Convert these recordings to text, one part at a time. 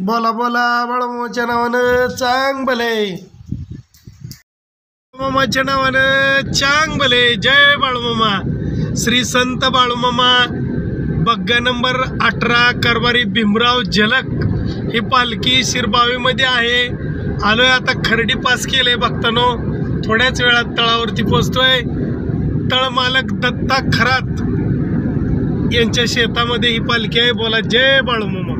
बोला बोला बाळूमामाच्या नावानं चांग भले, बाळूमामाच्या नावानं चांग भले. जय बाळूमामा. श्री संत बाळूमामा बग्गा नंबर 18 कारभारी भीमराव झलक ही पालखी शिरबावीमध्ये आहे. आलोय आता, खर्डी पास केलंय भक्तांनो. थोड्याच वेळात तळावरती पोहोचतोय. तळमालक दत्ता खरात यांच्या शेतामध्ये ही पालखी आहे. बोला जय बाळूमामा.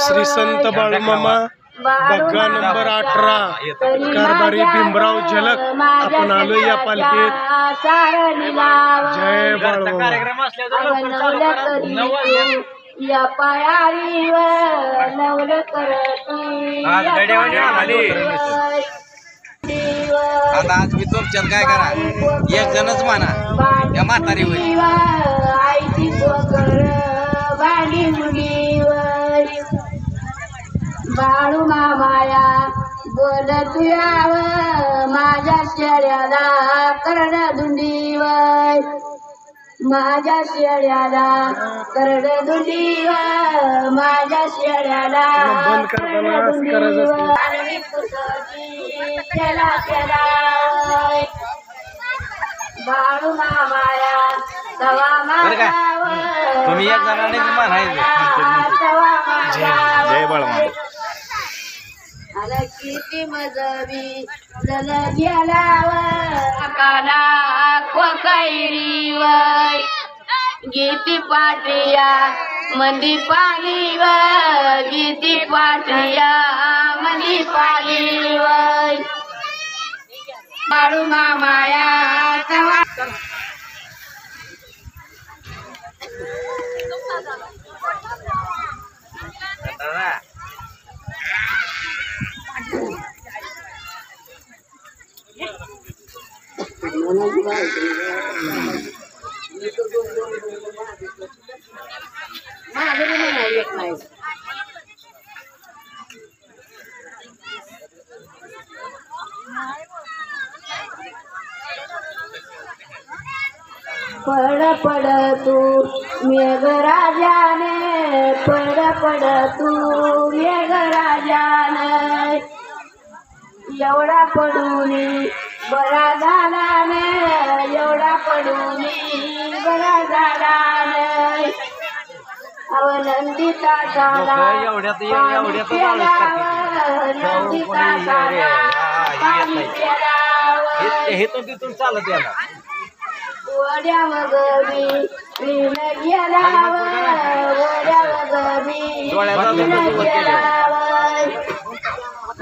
श्री संत बाळूमामा बग्गा नंबर 18 कारभारी भीमराव झलक आपण आलोय या पालखीत. जय बाळूमामा. या पायारीवर नवल करती आज मी तुमच्यात काय करा, एक जणच म्हणा या म्हातारीवर आईची पोकर बाणी मुलीवर बाळूमामाया बोलत याव माझ्या शेळ्याला करड धुंडीवर, माझ्या शेळ्याला करड धुंडीवर, माझ्या शेळ्याला करड धुंडीवर. आणि पुसती त्याला त्याला बाळूमामाया तवा माझ्यावर, तुम्ही एक जणांनी जय बाळूमामा. किती मजबी जल गेल्यावर काना कोकैरीवर, गीती पाटिया मंदी पालीवर, गीती पाटिया मंदी पालीवर. बाळूमामाया तवा पड पड तू मेघराजाने, पड पड तू मेघराजाने, एवढा पडूनी बरा झाला ने, एवढा पडूनी बरा झाला ने. अवलंबिता झाला हे तो तिथून चालत याला वड्या वगरी गेल्यावर, वड्या वगरी गेल्यावर,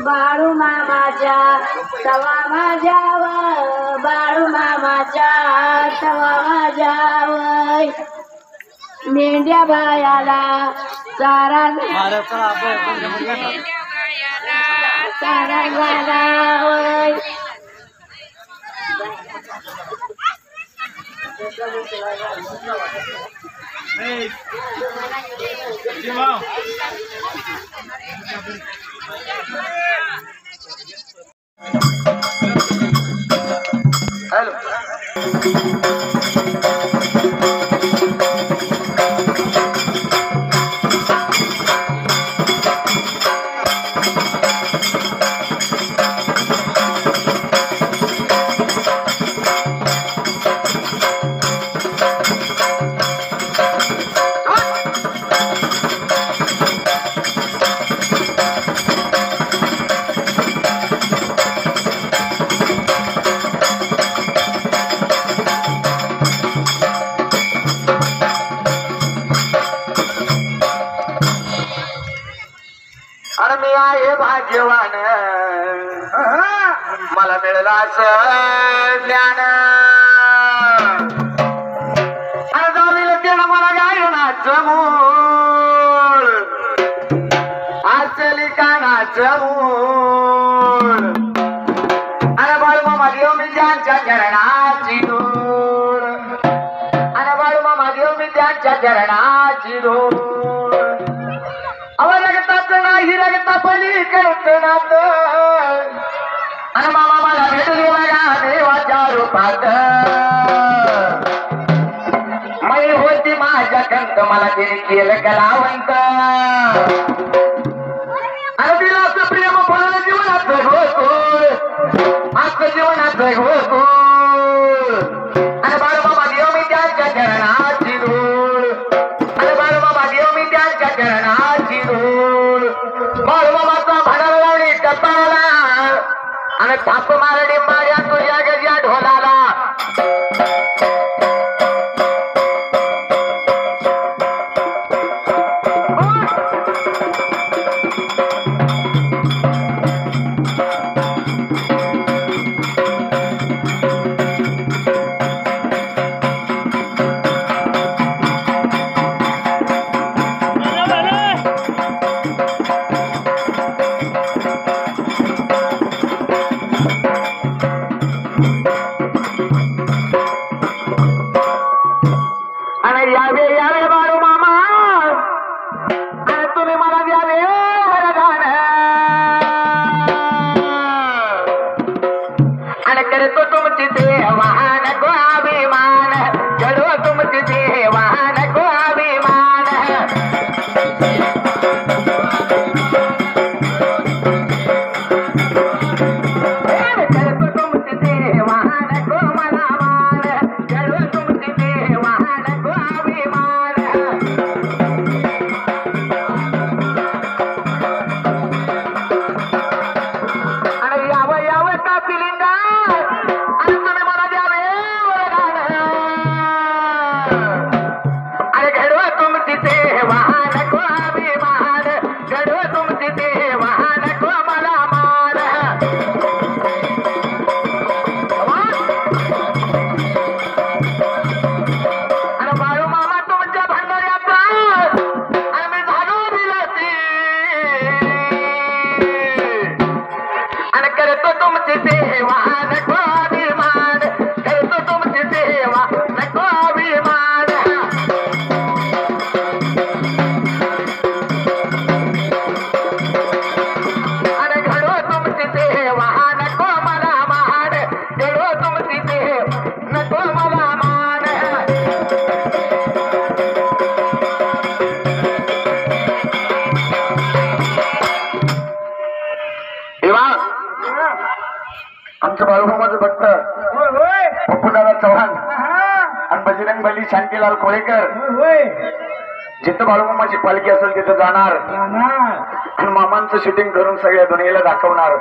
बाळूमामाच्या तवा माझ्यावर, बाळूमामाच्या तवा माझ्यावर. मेंढ्या बायाला चारा चारा घालावं. आणि मी आहे भाग्यवान, मला मिळालं असं ज्ञान. आणि जाईल त्याला मला गायनाचं मूळ, असली कानाचं मूळ. आणि बाळूमामा देव मी त्यांच्या चरणाची धूळ, आणि बाळूमामा देव मी त्यांच्या चरणाची धूळ अवरगताच नाही रगता पलीकडचं नात आणि मामा मला भेटली बघा देवाच्या रूपात मई होती माझ्या कंत मला तिने केलं कलावंत आणि तिला असं प्रेम फळ जीवनाचं घोकूळ असं जीवनाचं घोकूळ आणि बाळूमामा देव मी त्यांच्या चरणाची धूळ आणि बाळूमामा देव मी त्यांच्या चरणाची धूळ बाळूमामाचा भडाला लावली कपाळाला आणि थाप मारडी मार्या तुझ्या गजा ढोलाला आमचं बाळूमामाचं भक्त पप्पूदादा चव्हाण आणि बजरंग बली शांतीलाल कोळेकर जिथं बाळूमामाची पालखी असेल तिथं जाणार आणि मामांचं शूटिंग करून सगळ्या दुनियेला दाखवणार.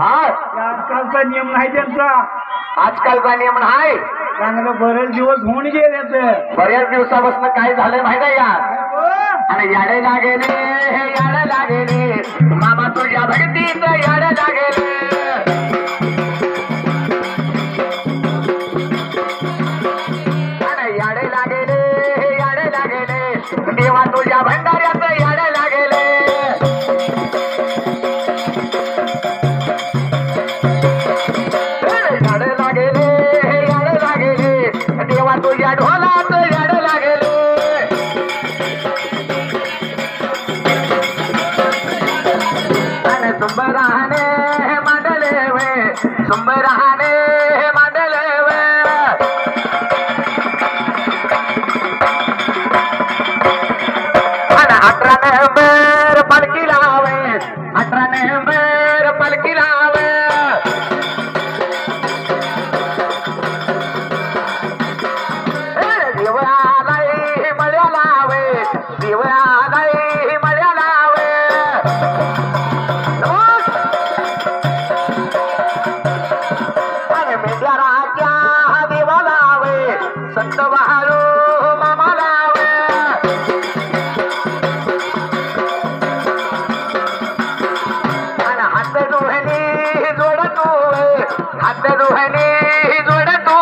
आजकालचा नियम नाही त्यांचा, आजकालचा नियम नाही. चांगलं बरेच दिवस होऊन गेले. बऱ्याच दिवसापासून काय झालंय माहिती आहे का? आणि याडे लागेले हे याड लागेले मामा तुझ्या भक्तीच याड लागेले आणि याडे लागेले हे याड लागेले देवा तुझ्या भंडाऱ्याच याड लागेले. याड लागेले हे याड लागेले देवा तुझ्या ढोलाच याड लागेले. सुंबराने मांडले वे सुंबराने मांडले वे आणि 18 नोव्हेंबर पालखी लावे 18 नोव्हेंबर पालखी लावे. दिवळालाही मळ्या लावे दिवळालाही मळ्या लावे. संत बहारू मामा लावे आणि हात दुहनी जोडतो हात दुहनी जोडतो.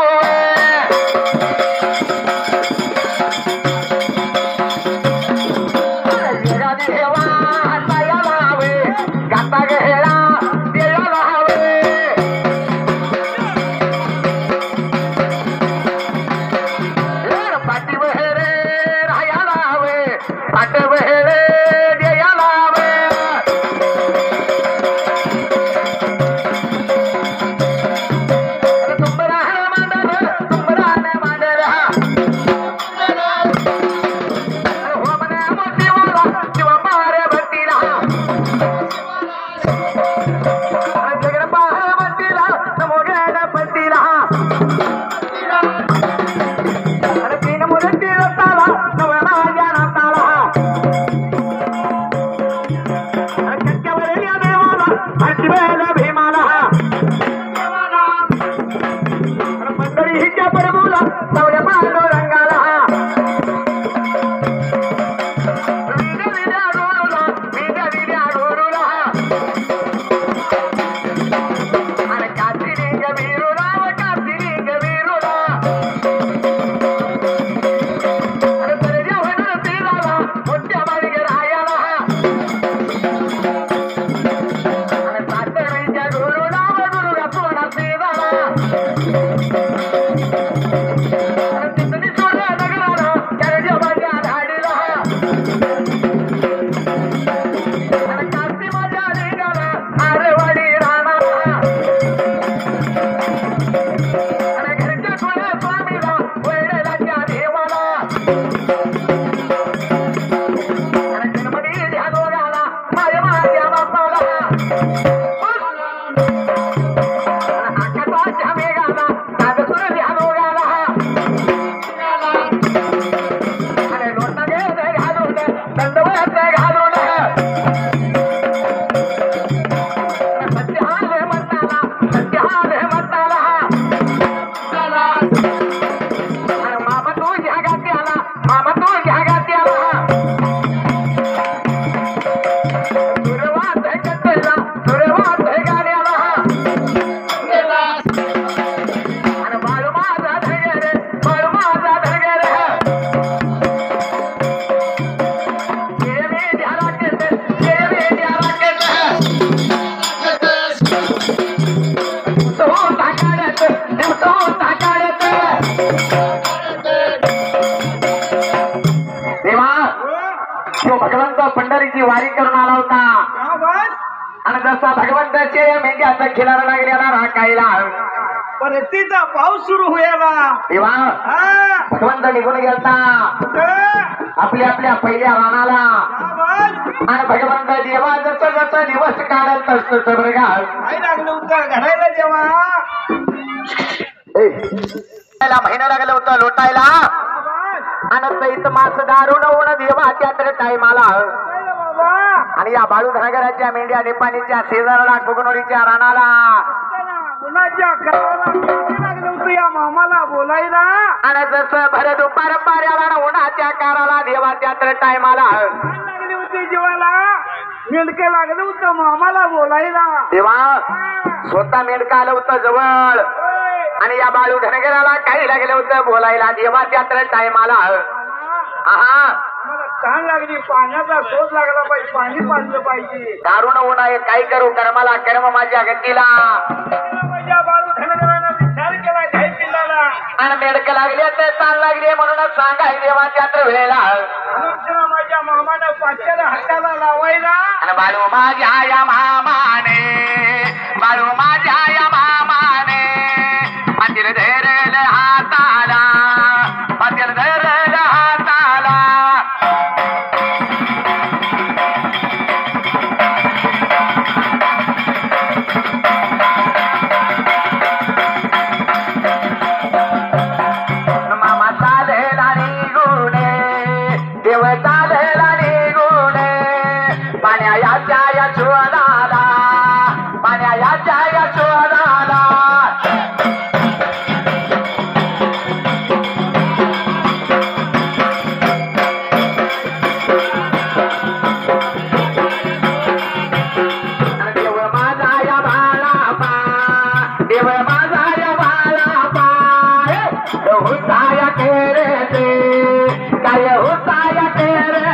हो म्हणे मोतीवाला शिव पारे भट्टीला जगड पारे भट्टीला नमो गणपतीला तीन मुरती रताला नव माझ्या नाताला कट्ट्यावरील देवाला हसवेल भीमाला मंडळी हिच्या प्रभूला सवल्या पांडुरंगाला विद्या गुरुला आणि कासिनी गवीरुला व कासिनी गवीरुला अरे तरी होणार तिला मोठ्या बाळगे रायाला आणि सासरीच्या गुरुला व गुरुला सोडा सेवाला अरे तिथली सोडा नगराला त्याच्या बाजा धाडीला अरे काशी माझ्या लिंगाला आरेवाडी राणाला अरे घरच्या कुळे स्वामीला वैराच्या देवाला अरे गणपती ध्यान दोघाला माझ्या बापाला आकाशाच्या मेघाला नागसूर ध्यान दोघाला अरे लोटा गेले घालून दंडवत घालून सत्याले म्हणताला अरे मामा तू घ्या गात्याला मामा तू घ्या गात्याला सुरवात कथेला सुरवात गाण्याला अरे बाळू माझा धगेरे बाळू माझा धगेरे जेवी ध्याला केते जेवी ध्याला केते तो ताकाडत देवा तो भगवंत पंढरीची वारी करून आला होता आणि जसा भगवंताचे मेंढ्याचा खिलारा लागलेला राखायला परतीचा पाऊस सुरू होयाला देवा भगवंत निघून गेलता आपल्या आपल्या पहिल्या रानाला आणि भगवंत देवा जसं जसं दिवस काढत असतो बरं का काय लागलं होतं घडायला जेव्हा महिना लागलं होतं लोटायला आणि चैत मास दारू नवून देवा त्यात्र टायमाला आणि या बाळू धनगराच्या मेंढ्या निपाणीच्या शेजारला कुगनोडीच्या रानाला कुणाच्या कराला लागलं होतं या मामाला बोलायला आणि जसं भर दुपार पाऱ्याला उन्हाच्या काराला देवा त्यात्र टायमाला लागली होती जीवाला मेंढके लागलं होतं मामाला बोलायला देवा स्वतः मेंढका आलं होतं जवळ आणि या बाळू धनगराला काही लागलं होतं बोलायला देवा त्यात्र टायमाला आहा मला तहान लागली पाण्याचा शोध लागला पाहिजे पाणी पाजलं पाहिजे दारुण उन्हाळे काय करू कर्माला कर्म माझ्या गतीला माझ्या बाळू धनगराला विचार केला काही पिल्लाला आणि मेडक लागले तर ताण लागले म्हणूनच सांगाय देवा त्यात्र वेळेला अनुक्षण माझ्या मामानं पाच्याला हाताला लावायला आणि बाळू माझ्या या मामाने बाळू माझ्या या मामाने पातील धरल हाताला पातील धरल हाताला मामा चालेला निघुणे देव चालेला निघुणे पाण्याच्या या शोधाला पाण्याच्या या शोधाला देव माझा या बाळापा देव माझा या बाळापा होता या केरे ते काय होता या केरे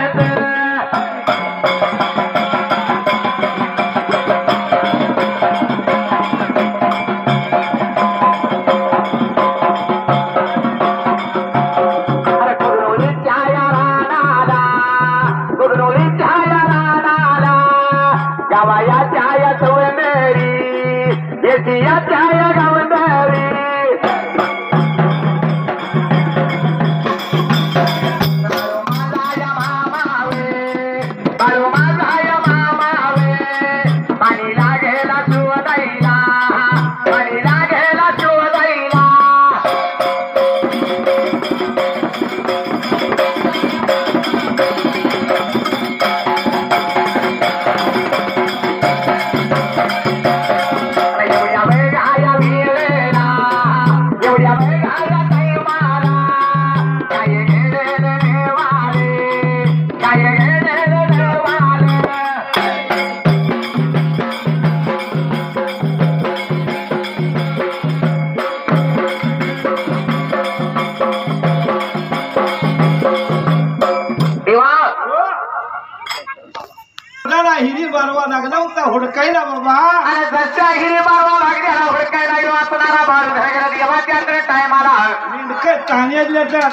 लागला होता हुडकायला बाबा. आणि जशा हिरी बाळवा लागल्या हुडकाय लागलो असणारा बाळू धनगर देवाच्या टाइम आला. नेमकं ताण्यातल्या तर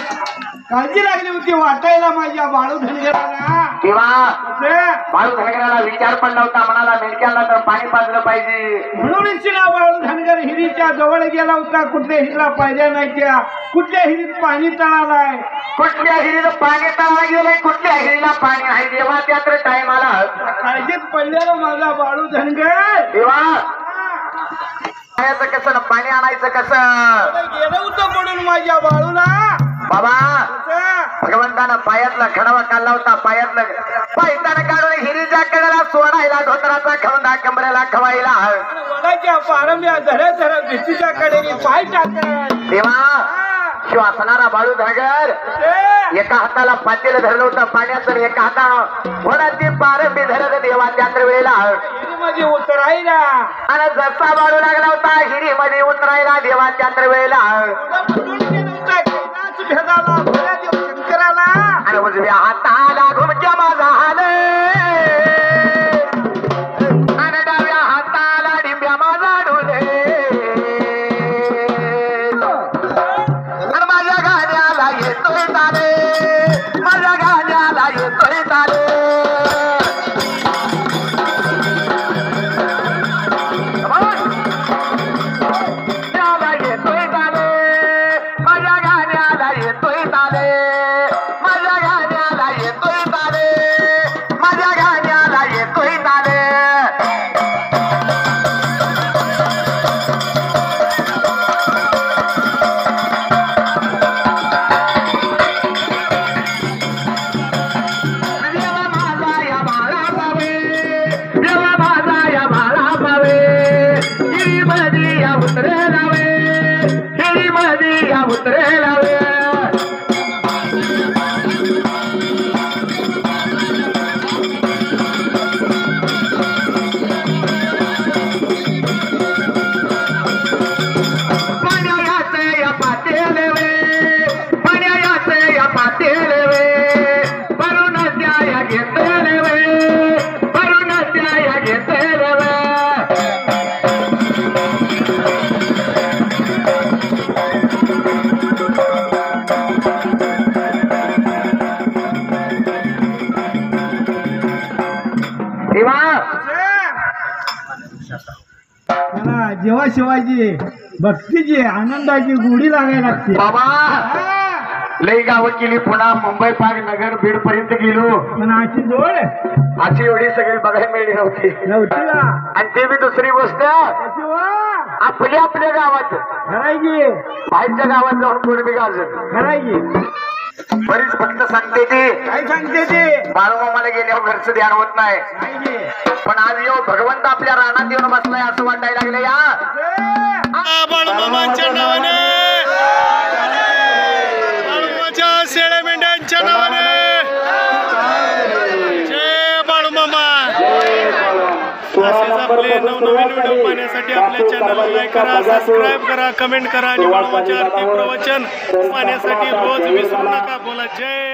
काळजी लागली होती वाटायला माझ्या बाळू धनगराला. तेव्हा बाळू धनगराला विचार पडला होता, म्हणाला मेंढक्याला तर पाणी पाजलं पाहिजे. म्हणून बाळू धनगर हिरीच्या जवळ गेला होता. कुठल्या हिरीला पाहिल्या नाही त्या. कुठल्या हिरीत पाणी तळालाय, कुठल्या हिरीला पाणी तळा गेलंय, कुठल्या हिरीला पाणी नाही. देवाच्या तर टाइम आला. काळजीत पडलेला माझा बाळू धनगर. तेव्हा पाण्याचं कसं पाणी आणायचं कसं गेलं होतं म्हणून माझ्या बाळूला. बाबा भगवंतानं पायातला खडावा काढला होता. पायातलं पायतानं काढून हिरीच्या कडेला सोडायला धोतराचा खवंदा कमरेला खवायला. वडाच्या पारंब्या धरत धरत भीतीच्या कडेने पाय टाकत. तेव्हा शिव असणारा बाळू धनगर एका हाताला पातेल धरलं होतं पाण्याचं, एका हातानं वडाची पारंबी धरत देवाच्या वेळेला मध्ये उतरायला. आणि जसा बाळू लागला होता हिरी मध्ये उतरायला देवाच्या वेळेला. शंकराला आणि उजव्या हाताला घुमच्या झालं आणि डाव्या हाताला डिंब्या माझा डोले. आणि माझ्या गाण्याला येतोय ताले, माझ्या गाण्याला येतोय ताले. त्याला येतोय ताले, माझ्या गाण्याला येतोय ताले, माझ्या गाण्याला येतोय ताले, माझ्या गाण्याला येतोय ताले. देवा माझा या बाळा पावे, देवा माझा या बाळा पावे, हिरी मध्ये या उतरे लावे, हिरी मध्ये या उतरे लावे. पाण्याचे या पातेले वे, पाण्याचे या पातेले वे, भरून त्या घेतले वे, भरून त्या घेतले वे. जेव्हा शिवाजी भक्तीची आनंदाची गोडी लागायला लागते बाबा लई गावं केली, पुन्हा मुंबई पार नगर बीड पर्यंत गेलो, पण अशी जोड अशी एवढी सगळी बघायला मिळली नव्हती. नव्हती का. आणि ते बी दुसरी गोष्ट आपल्या आपल्या गावात खरायची बाहेरच्या गावात जाऊन कोणी बी गाजत खरायची. बरीच फक्त सांगते ती काय सांगते ते बाळूमामाला गेल्यावर घरचं ध्यान होत नाही. पण आज येऊ भगवंत आपल्या रानात येऊन बसलाय असं वाटायला लागलं. या बाळूमामाच्या नावाने, बाळूमाच्या शेळ्या मेंढ्यांच्या नावाने जय बाळूमामा. असेच आपले नवनवीन व्हिडिओ पाहण्यासाठी आपल्या चॅनलला लाईक करा, सबस्क्राईब करा, कमेंट करा आणि बाळूमाच्या आरती प्रवचन पाहण्यासाठी रोज विसरू नका. बोला जय